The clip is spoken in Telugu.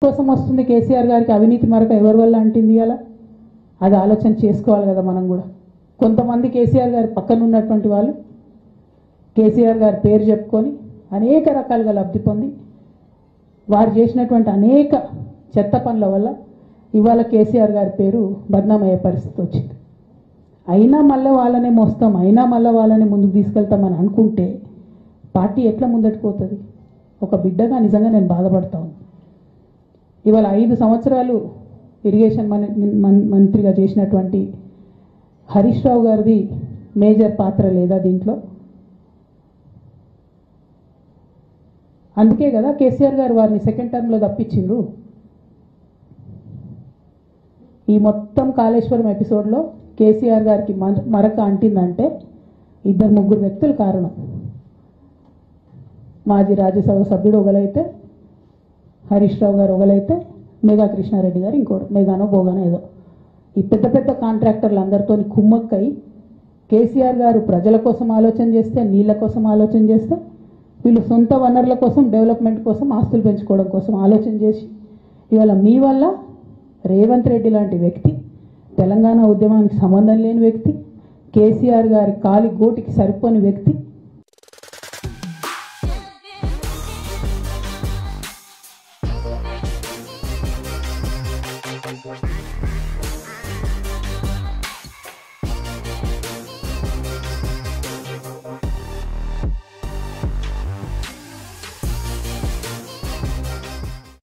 కోసం వస్తుంది కేసీఆర్ గారికి అవినీతి మరక ఎవరి వల్ల అంటింది అలా? అది ఆలోచన చేసుకోవాలి కదా మనం కూడా. కొంతమంది కేసీఆర్ గారి పక్కన ఉన్నటువంటి వాళ్ళు కేసీఆర్ గారి పేరు చెప్పుకొని అనేక రకాలుగా లబ్ధి పొంది వారు చేసినటువంటి అనేక చెత్త పనుల వల్ల ఇవాళ కేసీఆర్ గారి పేరు బద్నామయ్యే పరిస్థితి వచ్చింది. అయినా మళ్ళీ వాళ్ళనే మోస్తాం, అయినా మళ్ళీ వాళ్ళని ముందుకు తీసుకెళ్తామని అనుకుంటే పార్టీ ఎట్లా ముందటికి పోతుంది? ఒక బిడ్డగా నిజంగా నేను బాధపడతా ఉన్నాను. ఇవాళ 5 సంవత్సరాలు ఇరిగేషన్ మంత్రిగా చేసినటువంటి హరీష్ రావు గారిది మేజర్ పాత్ర లేదా దీంట్లో? అందుకే కదా కేసీఆర్ గారు వారిని సెకండ్ టర్మ్లో తప్పించిండ్రు. ఈ మొత్తం కాళేశ్వరం ఎపిసోడ్లో కేసీఆర్ గారికి మరక అంటిందంటే 2-3 వ్యక్తులు కారణం. మాజీ రాజ్యసభ సభ్యుడు ఒకలైతే, హరీష్ రావు గారు ఒకలైతే, మేఘా కృష్ణారెడ్డి గారు ఇంకోటి, మేఘానో బోగానో ఏదో. ఈ పెద్ద పెద్ద కాంట్రాక్టర్లు అందరితో కుమ్మక్కై కేసీఆర్ గారు ప్రజల కోసం ఆలోచన చేస్తే, నీళ్ళ కోసం ఆలోచన చేస్తే, వీళ్ళు సొంత వనరుల కోసం, డెవలప్మెంట్ కోసం, ఆస్తులు పెంచుకోవడం కోసం ఆలోచన చేసి ఇవాళ మీ వల్ల రేవంత్ రెడ్డి లాంటి వ్యక్తి, తెలంగాణ ఉద్యమానికి సంబంధం లేని వ్యక్తి, కేసీఆర్ గారి కాలి గోటికి సరిపోని వ్యక్తి